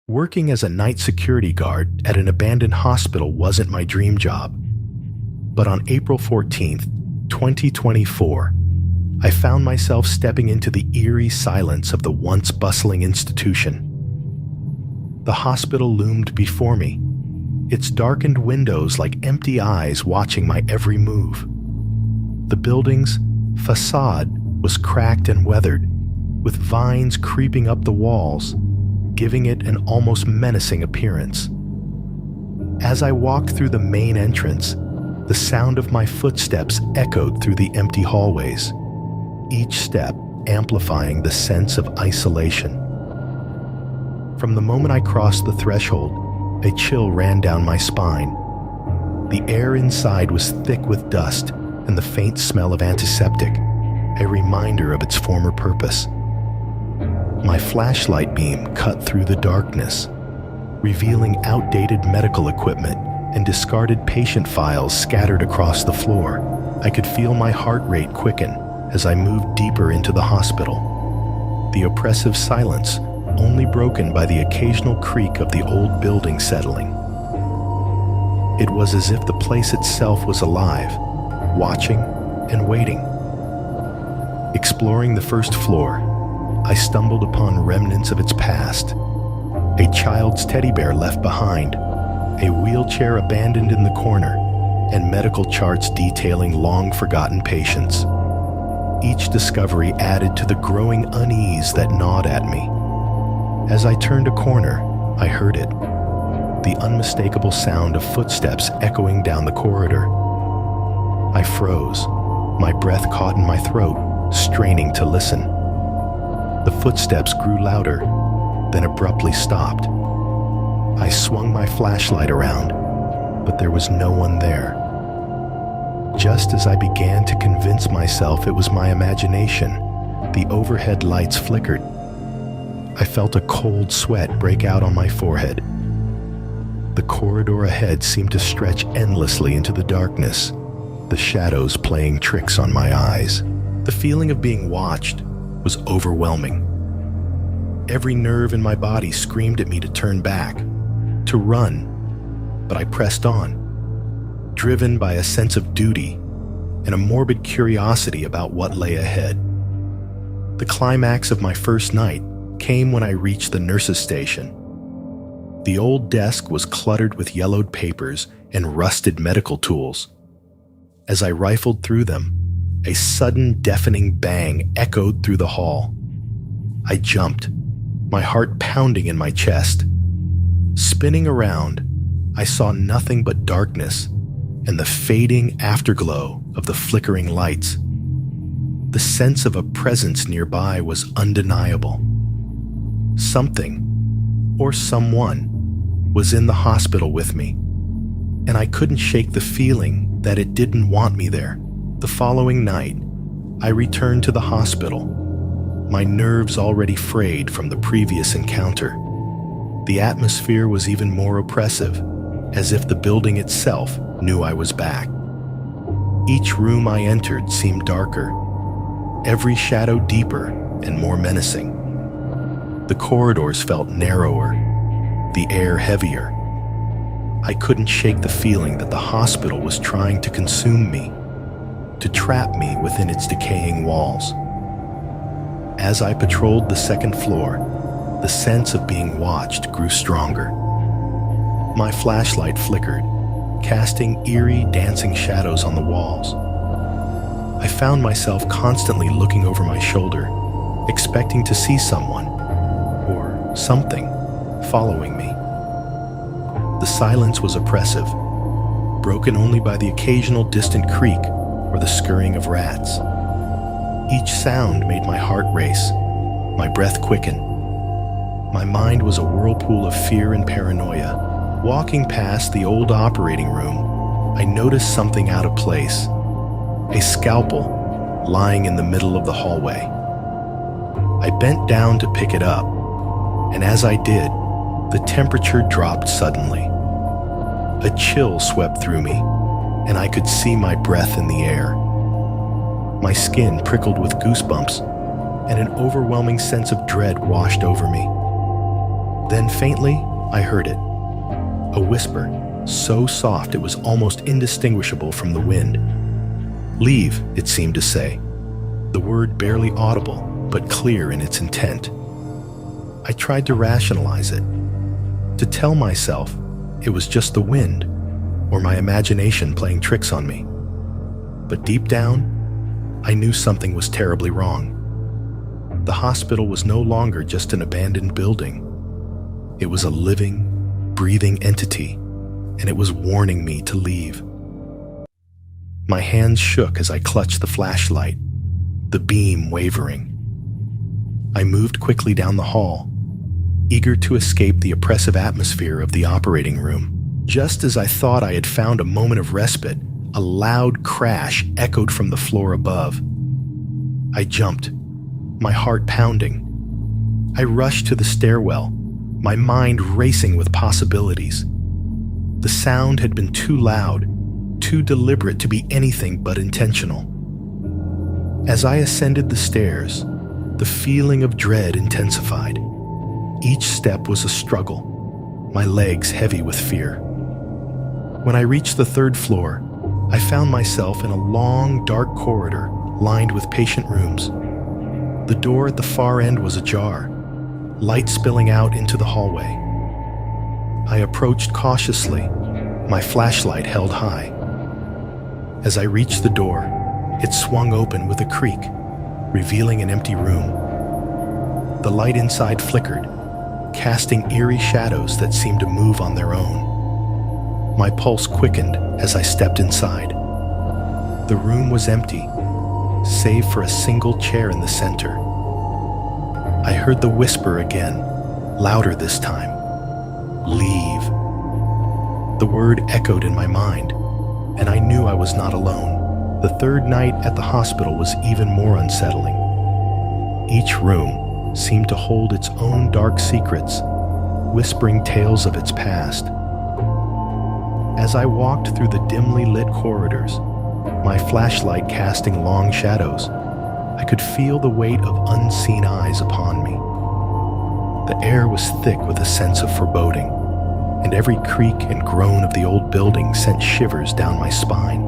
Working as a night security guard at an abandoned hospital wasn't my dream job. But on April 14th, 2024, I found myself stepping into the eerie silence of the once bustling institution. The hospital loomed before me, its darkened windows like empty eyes watching my every move. The building's facade was cracked and weathered, with vines creeping up the walls, giving it an almost menacing appearance. As I walked through the main entrance, the sound of my footsteps echoed through the empty hallways, each step amplifying the sense of isolation. From the moment I crossed the threshold, a chill ran down my spine. The air inside was thick with dust and the faint smell of antiseptic, a reminder of its former purpose. My flashlight beam cut through the darkness, revealing outdated medical equipment and discarded patient files scattered across the floor. I could feel my heart rate quicken as I moved deeper into the hospital, the oppressive silence only broken by the occasional creak of the old building settling. It was as if the place itself was alive, watching and waiting. Exploring the first floor, I stumbled upon remnants of its past. A child's teddy bear left behind, a wheelchair abandoned in the corner, and medical charts detailing long-forgotten patients. Each discovery added to the growing unease that gnawed at me. As I turned a corner, I heard it, the unmistakable sound of footsteps echoing down the corridor. I froze, my breath caught in my throat, straining to listen. The footsteps grew louder, then abruptly stopped. I swung my flashlight around, but there was no one there. Just as I began to convince myself it was my imagination, the overhead lights flickered. I felt a cold sweat break out on my forehead. The corridor ahead seemed to stretch endlessly into the darkness, the shadows playing tricks on my eyes. The feeling of being watched was overwhelming. Every nerve in my body screamed at me to turn back, to run, but I pressed on, driven by a sense of duty and a morbid curiosity about what lay ahead. The climax of my first night came when I reached the nurse's station. The old desk was cluttered with yellowed papers and rusted medical tools. As I rifled through them, a sudden deafening bang echoed through the hall. I jumped, my heart pounding in my chest. Spinning around, I saw nothing but darkness and the fading afterglow of the flickering lights. The sense of a presence nearby was undeniable. Something, or someone, was in the hospital with me, and I couldn't shake the feeling that it didn't want me there. The following night, I returned to the hospital, my nerves already frayed from the previous encounter. The atmosphere was even more oppressive, as if the building itself knew I was back. Each room I entered seemed darker, every shadow deeper and more menacing. The corridors felt narrower, the air heavier. I couldn't shake the feeling that the hospital was trying to consume me, to trap me within its decaying walls. As I patrolled the second floor, the sense of being watched grew stronger. My flashlight flickered, casting eerie, dancing shadows on the walls. I found myself constantly looking over my shoulder, expecting to see someone, or something, following me. The silence was oppressive, broken only by the occasional distant creak or the scurrying of rats. Each sound made my heart race, my breath quicken. My mind was a whirlpool of fear and paranoia. Walking past the old operating room, I noticed something out of place. A scalpel lying in the middle of the hallway. I bent down to pick it up, and as I did, the temperature dropped suddenly. A chill swept through me, and I could see my breath in the air. My skin prickled with goosebumps, and an overwhelming sense of dread washed over me. Then faintly, I heard it. A whisper, so soft it was almost indistinguishable from the wind. "Leave," it seemed to say, the word barely audible, but clear in its intent. I tried to rationalize it, to tell myself it was just the wind or my imagination playing tricks on me. But deep down, I knew something was terribly wrong. The hospital was no longer just an abandoned building. It was a living, breathing entity, and it was warning me to leave. My hands shook as I clutched the flashlight, the beam wavering. I moved quickly down the hall, eager to escape the oppressive atmosphere of the operating room. Just as I thought I had found a moment of respite, a loud crash echoed from the floor above. I jumped, my heart pounding. I rushed to the stairwell, my mind racing with possibilities. The sound had been too loud, too deliberate to be anything but intentional. As I ascended the stairs, the feeling of dread intensified. Each step was a struggle, my legs heavy with fear. When I reached the third floor, I found myself in a long, dark corridor lined with patient rooms. The door at the far end was ajar, light spilling out into the hallway. I approached cautiously, my flashlight held high. As I reached the door, it swung open with a creak, revealing an empty room. The light inside flickered, casting eerie shadows that seemed to move on their own. My pulse quickened as I stepped inside. The room was empty, save for a single chair in the center. I heard the whisper again, louder this time. "Leave." The word echoed in my mind, and I knew I was not alone. The third night at the hospital was even more unsettling. Each room seemed to hold its own dark secrets, whispering tales of its past. As I walked through the dimly lit corridors, my flashlight casting long shadows, I could feel the weight of unseen eyes upon me. The air was thick with a sense of foreboding, and every creak and groan of the old building sent shivers down my spine.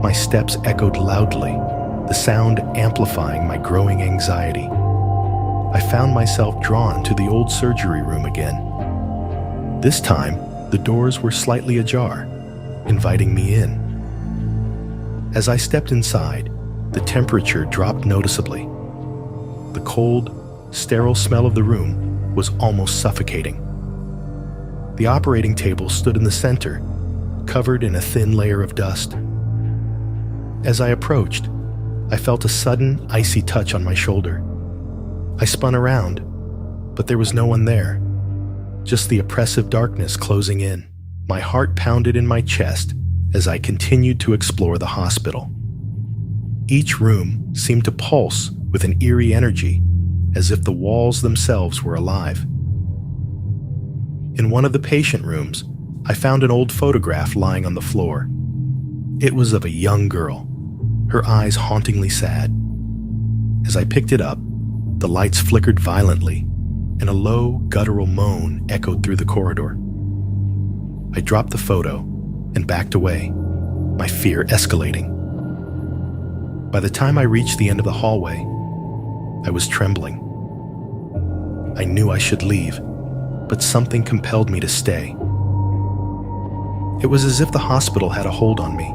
My steps echoed loudly, the sound amplifying my growing anxiety. I found myself drawn to the old surgery room again. This time, the doors were slightly ajar, inviting me in. As I stepped inside, the temperature dropped noticeably. The cold, sterile smell of the room was almost suffocating. The operating table stood in the center, covered in a thin layer of dust. As I approached, I felt a sudden, icy touch on my shoulder. I spun around, but there was no one there. Just the oppressive darkness closing in. My heart pounded in my chest as I continued to explore the hospital. Each room seemed to pulse with an eerie energy, as if the walls themselves were alive. In one of the patient rooms, I found an old photograph lying on the floor. It was of a young girl, her eyes hauntingly sad. As I picked it up, the lights flickered violently, and a low, guttural moan echoed through the corridor. I dropped the photo and backed away, my fear escalating. By the time I reached the end of the hallway, I was trembling. I knew I should leave, but something compelled me to stay. It was as if the hospital had a hold on me,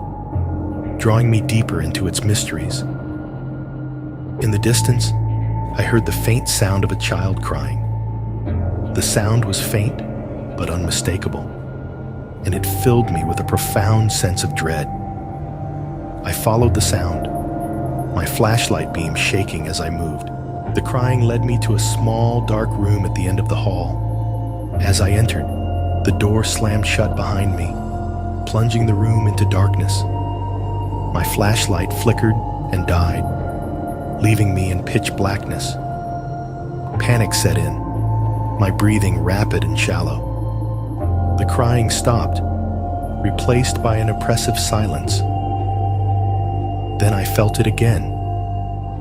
drawing me deeper into its mysteries. In the distance, I heard the faint sound of a child crying. The sound was faint, but unmistakable, and it filled me with a profound sense of dread. I followed the sound, my flashlight beam shaking as I moved. The crying led me to a small, dark room at the end of the hall. As I entered, the door slammed shut behind me, plunging the room into darkness. My flashlight flickered and died, leaving me in pitch blackness. Panic set in, my breathing rapid and shallow. The crying stopped, replaced by an oppressive silence. Then I felt it again,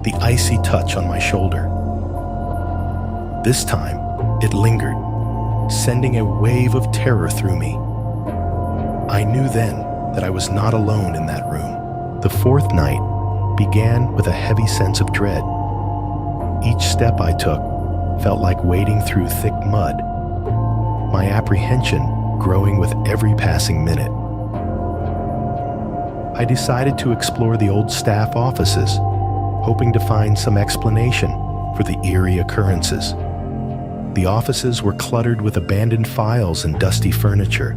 the icy touch on my shoulder. This time, It lingered, sending a wave of terror through me. I knew then that I was not alone in that room. The fourth night began with a heavy sense of dread. Each step I took felt like wading through thick mud, my apprehension growing with every passing minute. I decided to explore the old staff offices, hoping to find some explanation for the eerie occurrences. The offices were cluttered with abandoned files and dusty furniture,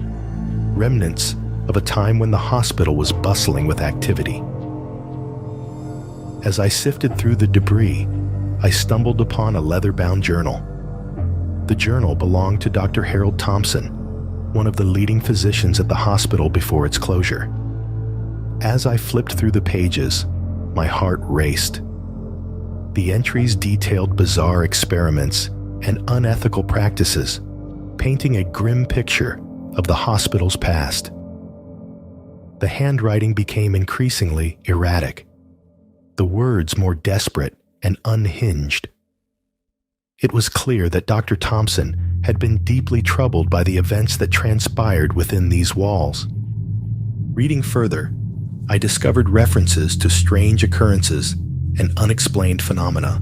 remnants of a time when the hospital was bustling with activity. As I sifted through the debris, I stumbled upon a leather-bound journal. The journal belonged to Dr. Harold Thompson, one of the leading physicians at the hospital before its closure. As I flipped through the pages, my heart raced. The entries detailed bizarre experiments and unethical practices, painting a grim picture of the hospital's past. The handwriting became increasingly erratic, the words more desperate and unhinged. It was clear that Dr. Thompson had been deeply troubled by the events that transpired within these walls. Reading further, I discovered references to strange occurrences and unexplained phenomena.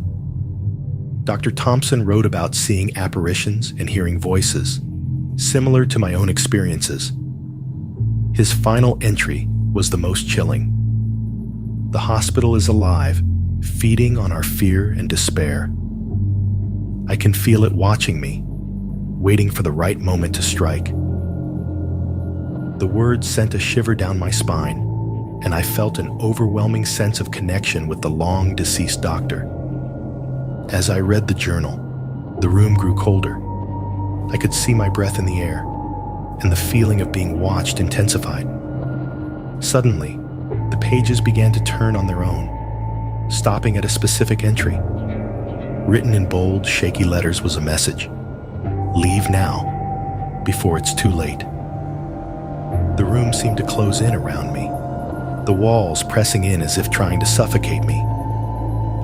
Dr. Thompson wrote about seeing apparitions and hearing voices, similar to my own experiences. His final entry was the most chilling. The hospital is alive, feeding on our fear and despair. I can feel it watching me, waiting for the right moment to strike. The words sent a shiver down my spine, and I felt an overwhelming sense of connection with the long-deceased doctor. As I read the journal, the room grew colder. I could see my breath in the air, and the feeling of being watched intensified. Suddenly, the pages began to turn on their own, stopping at a specific entry. Written in bold, shaky letters was a message: "Leave now, before it's too late." The room seemed to close in around me, the walls pressing in as if trying to suffocate me.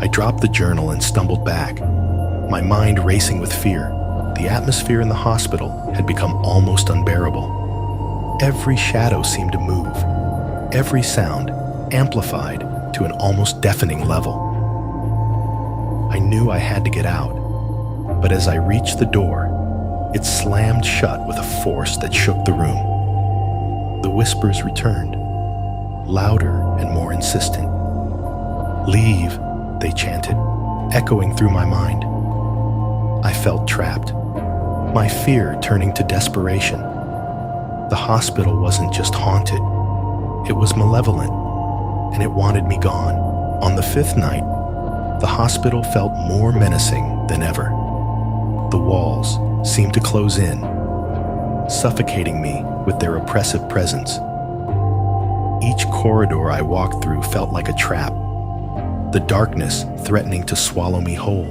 I dropped the journal and stumbled back, my mind racing with fear. The atmosphere in the hospital had become almost unbearable. Every shadow seemed to move, every sound amplified to an almost deafening level. I knew I had to get out, but as I reached the door, it slammed shut with a force that shook the room. The whispers returned, louder and more insistent. "Leave," they chanted, echoing through my mind. I felt trapped, my fear turning to desperation. The hospital wasn't just haunted, it was malevolent, and it wanted me gone. On the fifth night, the hospital felt more menacing than ever. The walls seemed to close in, suffocating me with their oppressive presence. Each corridor I walked through felt like a trap, the darkness threatening to swallow me whole.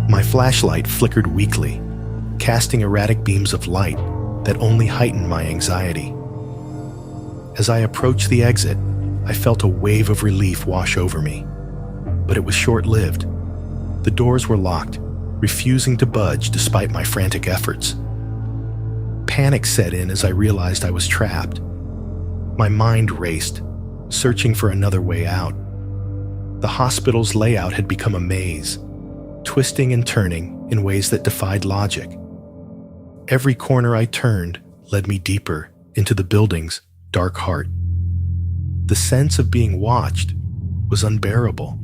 My flashlight flickered weakly, casting erratic beams of light that only heightened my anxiety. As I approached the exit, I felt a wave of relief wash over me, but it was short-lived. The doors were locked, refusing to budge despite my frantic efforts. Panic set in as I realized I was trapped. My mind raced, searching for another way out. The hospital's layout had become a maze, twisting and turning in ways that defied logic. Every corner I turned led me deeper into the building's dark heart. The sense of being watched was unbearable,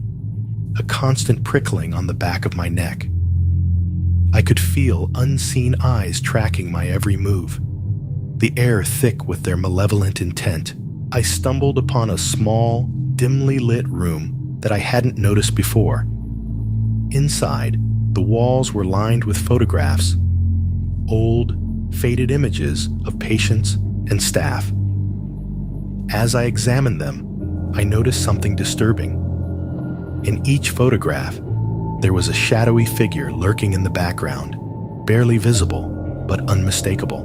a constant prickling on the back of my neck. I could feel unseen eyes tracking my every move, the air thick with their malevolent intent. I stumbled upon a small, dimly lit room that I hadn't noticed before. Inside, the walls were lined with photographs, old, faded images of patients and staff. As I examined them, I noticed something disturbing. In each photograph, there was a shadowy figure lurking in the background, barely visible but unmistakable.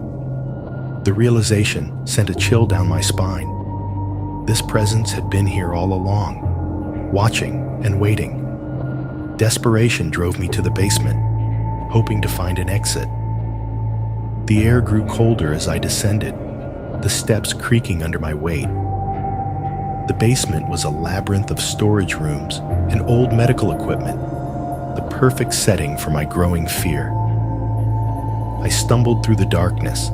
The realization sent a chill down my spine. This presence had been here all along, watching and waiting. Desperation drove me to the basement, hoping to find an exit. The air grew colder as I descended, the steps creaking under my weight. The basement was a labyrinth of storage rooms and old medical equipment, the perfect setting for my growing fear. I stumbled through the darkness,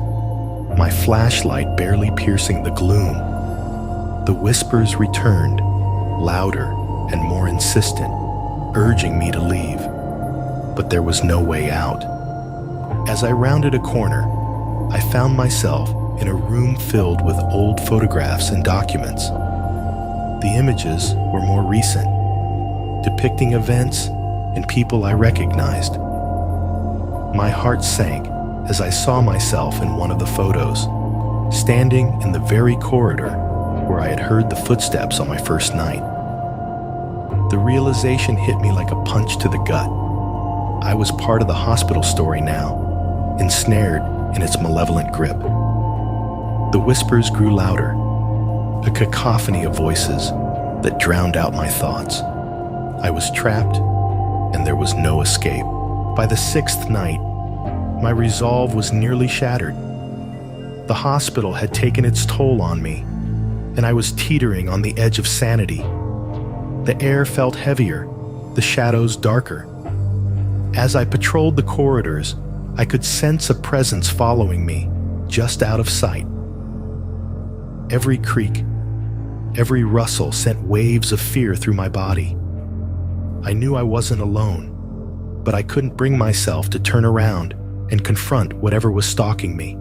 my flashlight barely piercing the gloom. The whispers returned, louder and more insistent, urging me to leave. But there was no way out. As I rounded a corner, I found myself in a room filled with old photographs and documents. The images were more recent, depicting events and people I recognized. My heart sank as I saw myself in one of the photos, standing in the very corridor where I had heard the footsteps on my first night. The realization hit me like a punch to the gut. I was part of the hospital story now, ensnared in its malevolent grip. The whispers grew louder, a cacophony of voices that drowned out my thoughts. I was trapped, and there was no escape. By the sixth night, my resolve was nearly shattered. The hospital had taken its toll on me, and I was teetering on the edge of sanity. The air felt heavier, the shadows darker. As I patrolled the corridors, I could sense a presence following me, just out of sight. Every creak, every rustle sent waves of fear through my body. I knew I wasn't alone, but I couldn't bring myself to turn around and confront whatever was stalking me.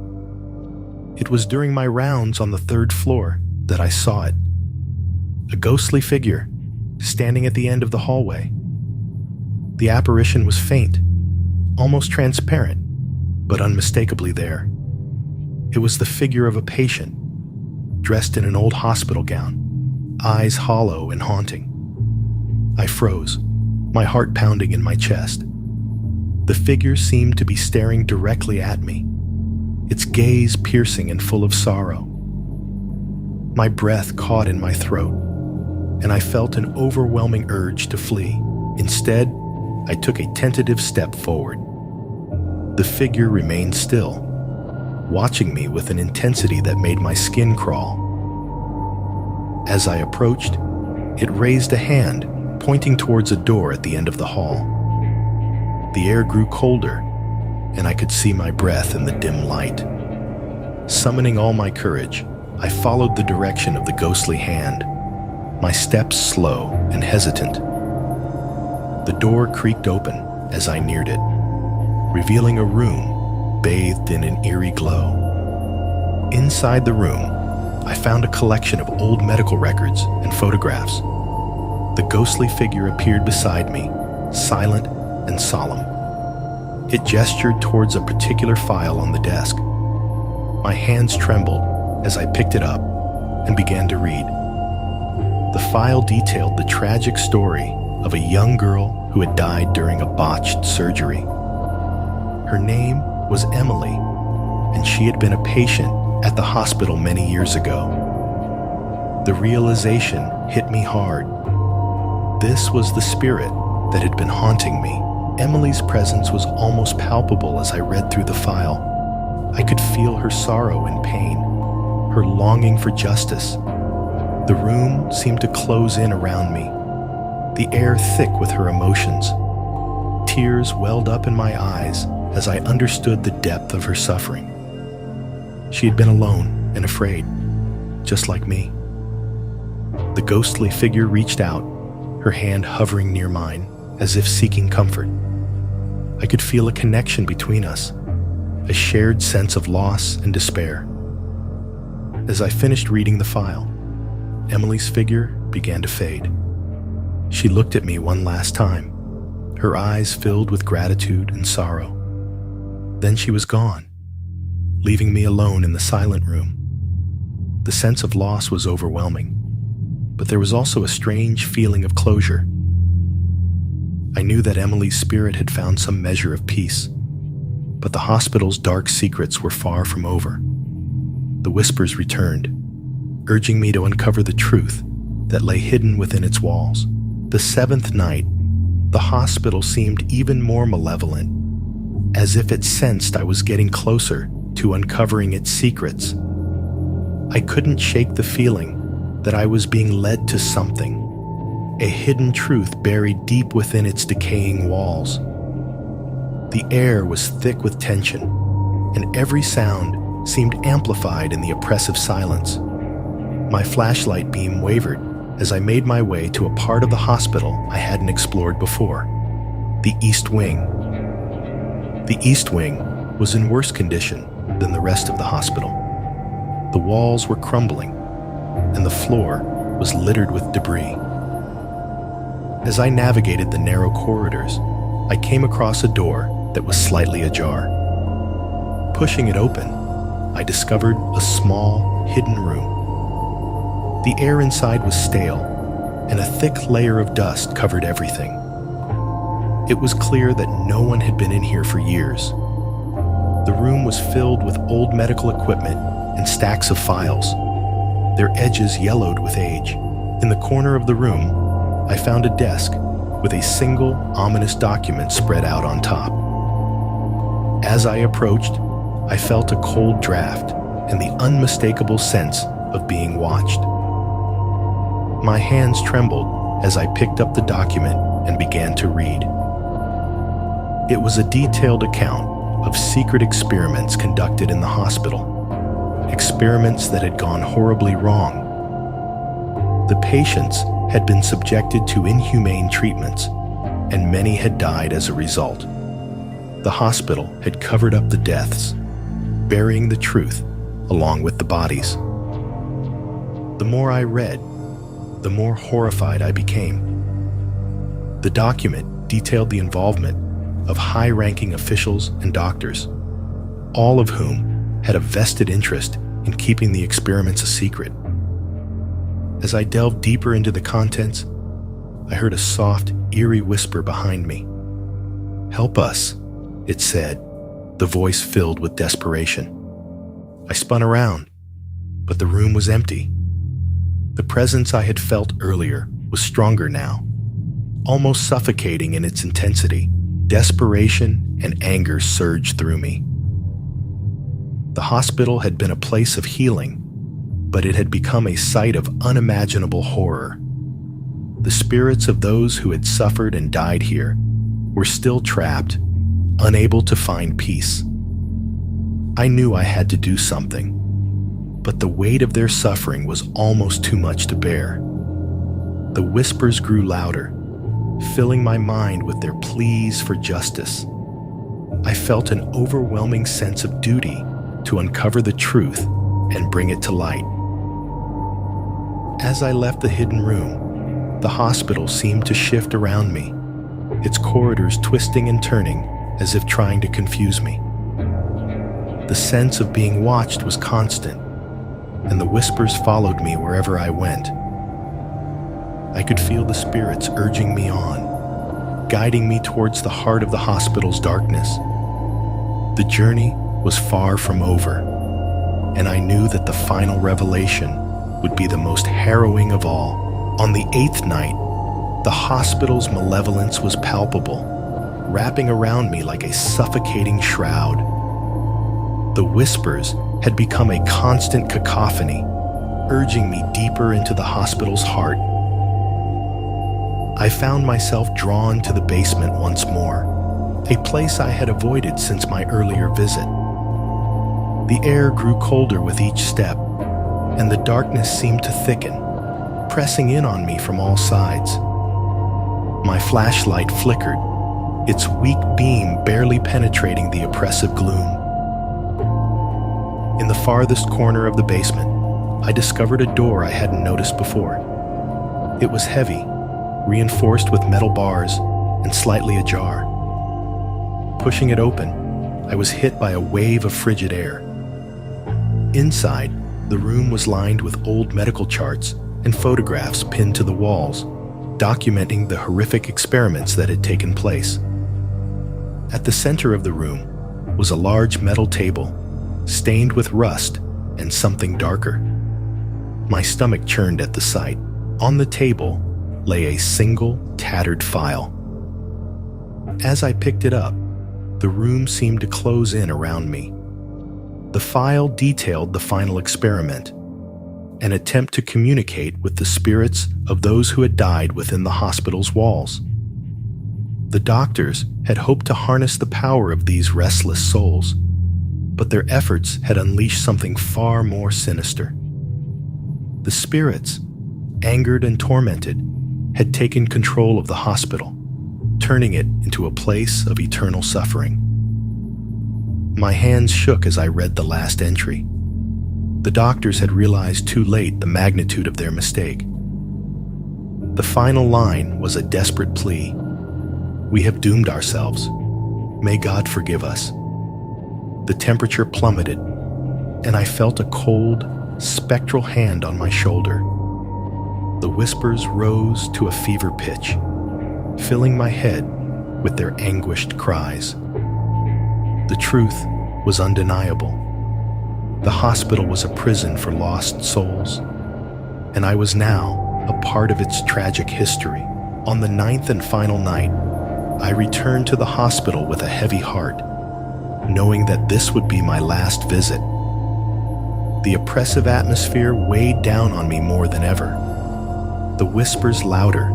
It was during my rounds on the third floor that I saw it. A ghostly figure, standing at the end of the hallway. The apparition was faint, almost transparent, but unmistakably there. It was the figure of a patient, dressed in an old hospital gown, eyes hollow and haunting. I froze, my heart pounding in my chest. The figure seemed to be staring directly at me, its gaze piercing and full of sorrow. My breath caught in my throat, and I felt an overwhelming urge to flee. Instead, I took a tentative step forward. The figure remained still, watching me with an intensity that made my skin crawl. As I approached, it raised a hand, pointing towards a door at the end of the hall. The air grew colder, and I could see my breath in the dim light. Summoning all my courage, I followed the direction of the ghostly hand, my steps slow and hesitant. The door creaked open as I neared it, revealing a room bathed in an eerie glow. Inside the room, I found a collection of old medical records and photographs. The ghostly figure appeared beside me, silent and solemn. It gestured towards a particular file on the desk. My hands trembled as I picked it up and began to read. The file detailed the tragic story of a young girl who had died during a botched surgery. Her name was Emily, and she had been a patient at the hospital many years ago. The realization hit me hard. This was the spirit that had been haunting me. Emily's presence was almost palpable as I read through the file. I could feel her sorrow and pain, her longing for justice. The room seemed to close in around me, the air thick with her emotions. Tears welled up in my eyes as I understood the depth of her suffering. She had been alone and afraid, just like me. The ghostly figure reached out, her hand hovering near mine, as if seeking comfort. I could feel a connection between us, a shared sense of loss and despair. As I finished reading the file, Emily's figure began to fade. She looked at me one last time, her eyes filled with gratitude and sorrow. Then she was gone, leaving me alone in the silent room. The sense of loss was overwhelming, but there was also a strange feeling of closure. I knew that Emily's spirit had found some measure of peace, but the hospital's dark secrets were far from over. The whispers returned, urging me to uncover the truth that lay hidden within its walls. The seventh night, the hospital seemed even more malevolent. as if it sensed I was getting closer to uncovering its secrets. I couldn't shake the feeling that I was being led to something, a hidden truth buried deep within its decaying walls. The air was thick with tension, and every sound seemed amplified in the oppressive silence. My flashlight beam wavered as I made my way to a part of the hospital I hadn't explored before, the East Wing. The East Wing was in worse condition than the rest of the hospital. The walls were crumbling, and the floor was littered with debris. As I navigated the narrow corridors, I came across a door that was slightly ajar. Pushing it open, I discovered a small, hidden room. The air inside was stale, and a thick layer of dust covered everything. It was clear that no one had been in here for years. The room was filled with old medical equipment and stacks of files, their edges yellowed with age. In the corner of the room, I found a desk with a single ominous document spread out on top. As I approached, I felt a cold draft and the unmistakable sense of being watched. My hands trembled as I picked up the document and began to read. It was a detailed account of secret experiments conducted in the hospital, experiments that had gone horribly wrong. The patients had been subjected to inhumane treatments, and many had died as a result. The hospital had covered up the deaths, burying the truth along with the bodies. The more I read, the more horrified I became. The document detailed the involvement of high-ranking officials and doctors, all of whom had a vested interest in keeping the experiments a secret. As I delved deeper into the contents, I heard a soft, eerie whisper behind me. "Help us," it said, the voice filled with desperation. I spun around, but the room was empty. The presence I had felt earlier was stronger now, almost suffocating in its intensity. Desperation and anger surged through me. The hospital had been a place of healing, but it had become a site of unimaginable horror. The spirits of those who had suffered and died here were still trapped, unable to find peace. I knew I had to do something, but the weight of their suffering was almost too much to bear. The whispers grew louder, filling my mind with their pleas for justice. I felt an overwhelming sense of duty to uncover the truth and bring it to light. As I left the hidden room, the hospital seemed to shift around me, its corridors twisting and turning as if trying to confuse me. The sense of being watched was constant, and the whispers followed me wherever I went. I could feel the spirits urging me on, guiding me towards the heart of the hospital's darkness. The journey was far from over, and I knew that the final revelation would be the most harrowing of all. On the 8th night, the hospital's malevolence was palpable, wrapping around me like a suffocating shroud. The whispers had become a constant cacophony, urging me deeper into the hospital's heart. I found myself drawn to the basement once more, a place I had avoided since my earlier visit. The air grew colder with each step, and the darkness seemed to thicken, pressing in on me from all sides. My flashlight flickered, its weak beam barely penetrating the oppressive gloom. In the farthest corner of the basement, I discovered a door I hadn't noticed before. It was heavy, reinforced with metal bars, and slightly ajar. Pushing it open, I was hit by a wave of frigid air. Inside, the room was lined with old medical charts and photographs pinned to the walls, documenting the horrific experiments that had taken place. At the center of the room was a large metal table, stained with rust and something darker. My stomach churned at the sight. On the table lay a single tattered file. As I picked it up, The room seemed to close in around me. The file detailed the final experiment, an attempt to communicate with the spirits of those who had died within the hospital's walls. The doctors had hoped to harness the power of these restless souls, but their efforts had unleashed something far more sinister. The spirits, angered and tormented, had taken control of the hospital, turning it into a place of eternal suffering. My hands shook as I read the last entry. The doctors had realized too late the magnitude of their mistake. The final line was a desperate plea. "We have doomed ourselves. May God forgive us." The temperature plummeted, and I felt a cold, spectral hand on my shoulder. The whispers rose to a fever pitch, filling my head with their anguished cries. The truth was undeniable. The hospital was a prison for lost souls, and I was now a part of its tragic history. On the 9th and final night, I returned to the hospital with a heavy heart, knowing that this would be my last visit. The oppressive atmosphere weighed down on me more than ever. The whispers louder,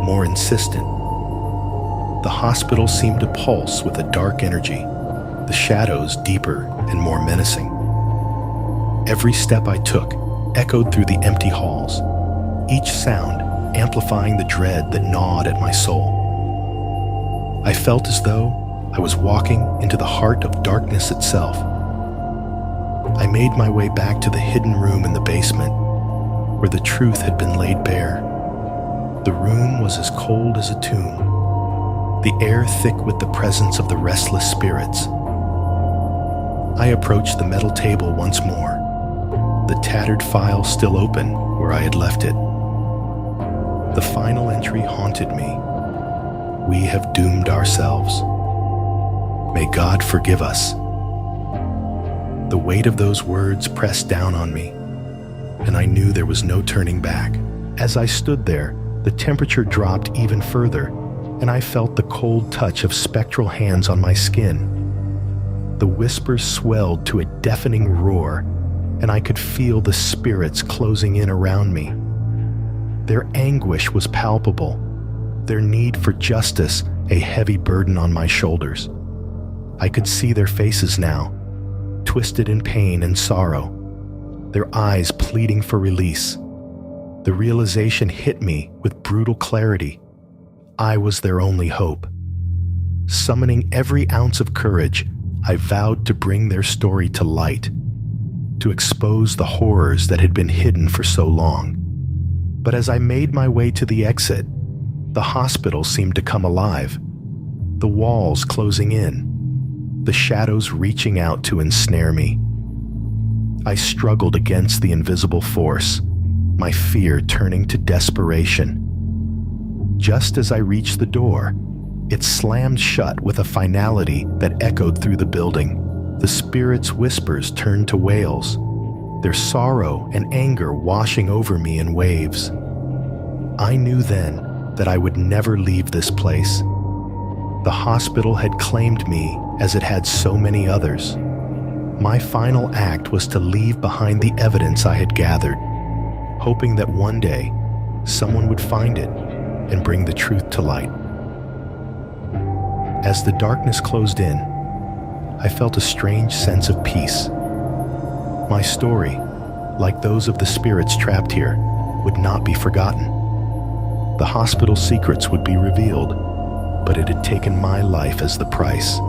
more insistent. The hospital seemed to pulse with a dark energy, the shadows deeper and more menacing. Every step I took echoed through the empty halls, each sound amplifying the dread that gnawed at my soul. I felt as though I was walking into the heart of darkness itself. I made my way back to the hidden room in the basement, where the truth had been laid bare. The room was as cold as a tomb, the air thick with the presence of the restless spirits. I approached the metal table once more, the tattered file still open where I had left it. The final entry haunted me. "We have doomed ourselves. May God forgive us." The weight of those words pressed down on me, and I knew there was no turning back. As I stood there, the temperature dropped even further, and I felt the cold touch of spectral hands on my skin. The whispers swelled to a deafening roar, and I could feel the spirits closing in around me. Their anguish was palpable, their need for justice a heavy burden on my shoulders. I could see their faces now, twisted in pain and sorrow, their eyes pleading for release. The realization hit me with brutal clarity. I was their only hope. Summoning every ounce of courage, I vowed to bring their story to light, to expose the horrors that had been hidden for so long. But as I made my way to the exit, the hospital seemed to come alive, the walls closing in, the shadows reaching out to ensnare me. I struggled against the invisible force, my fear turning to desperation. Just as I reached the door, it slammed shut with a finality that echoed through the building. The spirits' whispers turned to wails, their sorrow and anger washing over me in waves. I knew then that I would never leave this place. The hospital had claimed me as it had so many others. My final act was to leave behind the evidence I had gathered, hoping that one day someone would find it and bring the truth to light. As the darkness closed in, I felt a strange sense of peace. My story, like those of the spirits trapped here, would not be forgotten. The hospital's secrets would be revealed, but it had taken my life as the price.